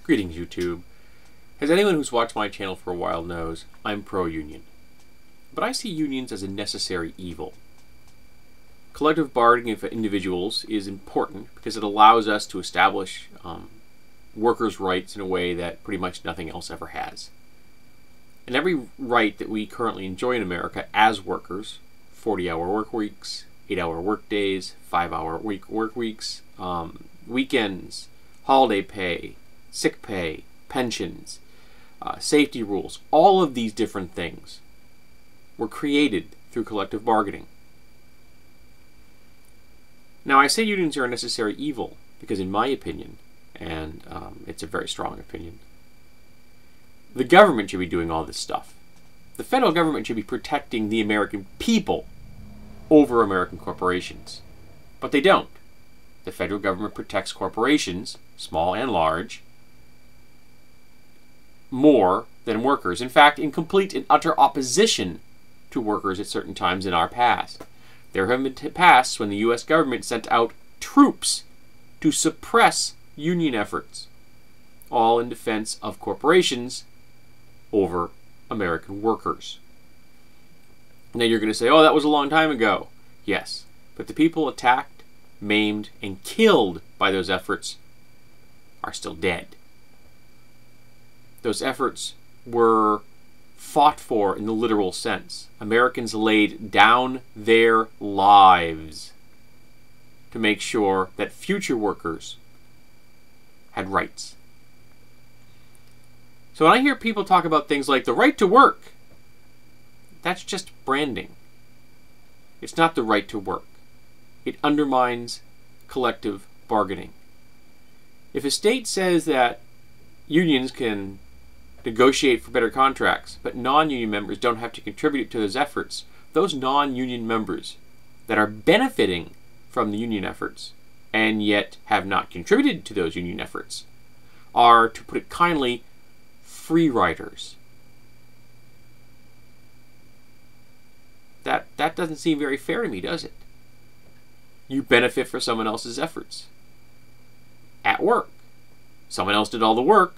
Greetings, YouTube. As anyone who's watched my channel for a while knows, I'm pro-union. But I see unions as a necessary evil. Collective bargaining for individuals is important because it allows us to establish workers' rights in a way that pretty much nothing else ever has. And every right that we currently enjoy in America as workers, 40-hour work weeks, 8-hour work days, 5-hour work weeks, weekends, holiday pay, sick pay, pensions, safety rules, all of these different things were created through collective bargaining. Now, I say unions are a necessary evil because, in my opinion, and it's a very strong opinion, the government should be doing all this stuff. The federal government should be protecting the American people over American corporations. But they don't. The federal government protects corporations, small and large, more than workers. In fact, in complete and utter opposition to workers at certain times in our past. There have been pasts when the U.S. government sent out troops to suppress union efforts, all in defense of corporations over American workers. Now you're going to say, oh, that was a long time ago. Yes, but the people attacked, maimed, and killed by those efforts are still dead. Those efforts were fought for in the literal sense. Americans laid down their lives to make sure that future workers had rights. So when I hear people talk about things like the right to work, that's just branding. It's not the right to work. It undermines collective bargaining. If a state says that unions can negotiate for better contracts, but non-union members don't have to contribute to those efforts, those non-union members that are benefiting from the union efforts and yet have not contributed to those union efforts are, to put it kindly, free riders. That doesn't seem very fair to me, does it? You benefit for someone else's efforts. At work. Someone else did all the work.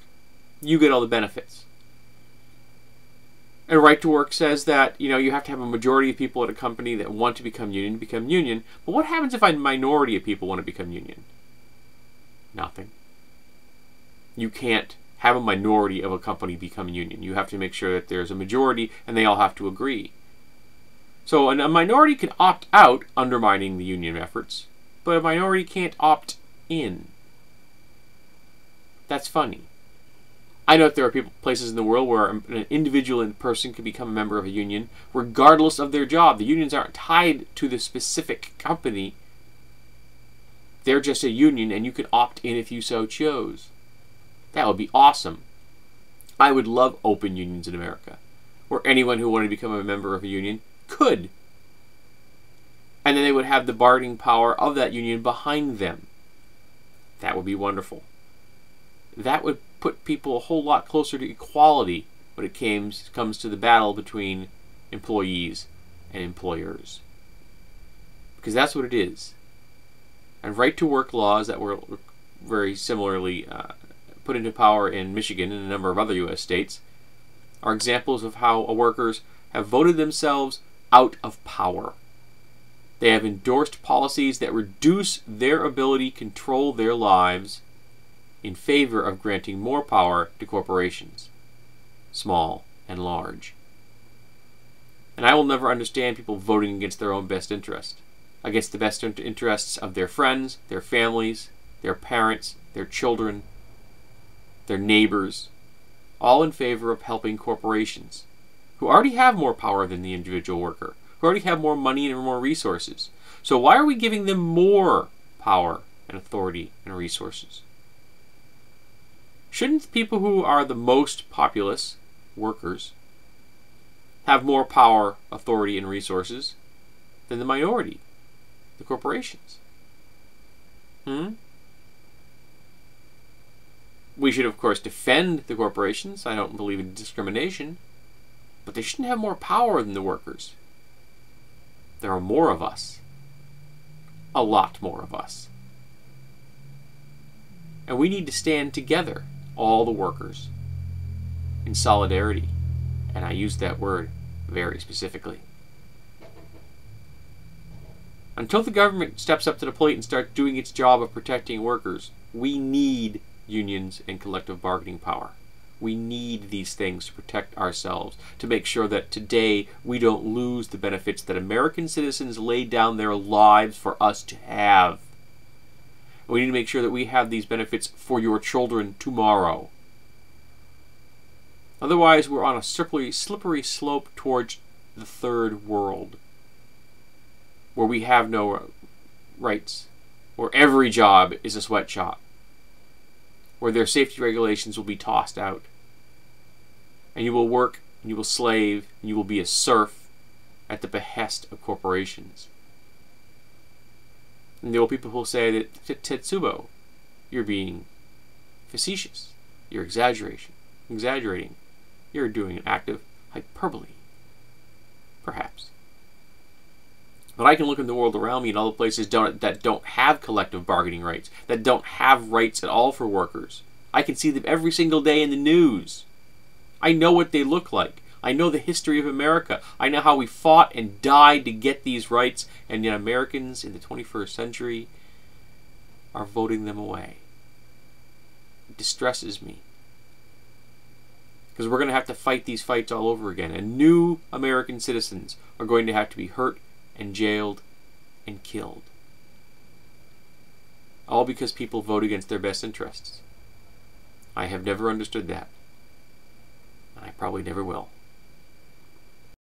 You get all the benefits. And right to work says that, you have to have a majority of people at a company that want to become union. But what happens if a minority of people want to become union? Nothing. You can't have a minority of a company become union. You have to make sure that there's a majority and they all have to agree. So a minority can opt out, undermining the union efforts, but a minority can't opt in. That's funny. I know that there are places in the world where an individual person can become a member of a union regardless of their job. The unions aren't tied to the specific company. They're just a union, and you can opt in if you so chose. That would be awesome. I would love open unions in America, where anyone who wanted to become a member of a union could. And then they would have the bargaining power of that union behind them. That would be wonderful. That would put people a whole lot closer to equality when it comes to the battle between employees and employers. Because that's what it is. And right-to-work laws that were very similarly put into power in Michigan and a number of other U.S. states are examples of how workers have voted themselves out of power. They have endorsed policies that reduce their ability to control their lives in favor of granting more power to corporations, small and large. And I will never understand people voting against their own best interest, against the best interests of their friends, their families, their parents, their children, their neighbors, all in favor of helping corporations, who already have more power than the individual worker, who already have more money and more resources. So why are we giving them more power and authority and resources? Shouldn't the people who are the most populous, workers, have more power, authority, and resources than the minority, the corporations? We should, of course, defend the corporations. I don't believe in discrimination. But they shouldn't have more power than the workers. There are more of us. A lot more of us. And we need to stand together all the workers in solidarity, and I use that word very specifically. Until the government steps up to the plate and starts doing its job of protecting workers, we need unions and collective bargaining power. We need these things to protect ourselves, to make sure that today we don't lose the benefits that American citizens laid down their lives for us to have. We need to make sure that we have these benefits for your children tomorrow. Otherwise, we're on a slippery slope towards the third world, where we have no rights, where every job is a sweatshop, where their safety regulations will be tossed out, and you will work, and you will slave, and you will be a serf at the behest of corporations. And there will be people who will say that, Tetsubo, you're being facetious, you're exaggerating, you're doing an act of hyperbole, perhaps. But I can look in the world around me and all the places that don't have collective bargaining rights, that don't have rights at all for workers. I can see them every single day in the news. I know what they look like. I know the history of America. I know how we fought and died to get these rights, and yet Americans in the 21st century are voting them away. It distresses me. Because we're going to have to fight these fights all over again, and new American citizens are going to have to be hurt and jailed and killed. All because people vote against their best interests. I have never understood that. I probably never will.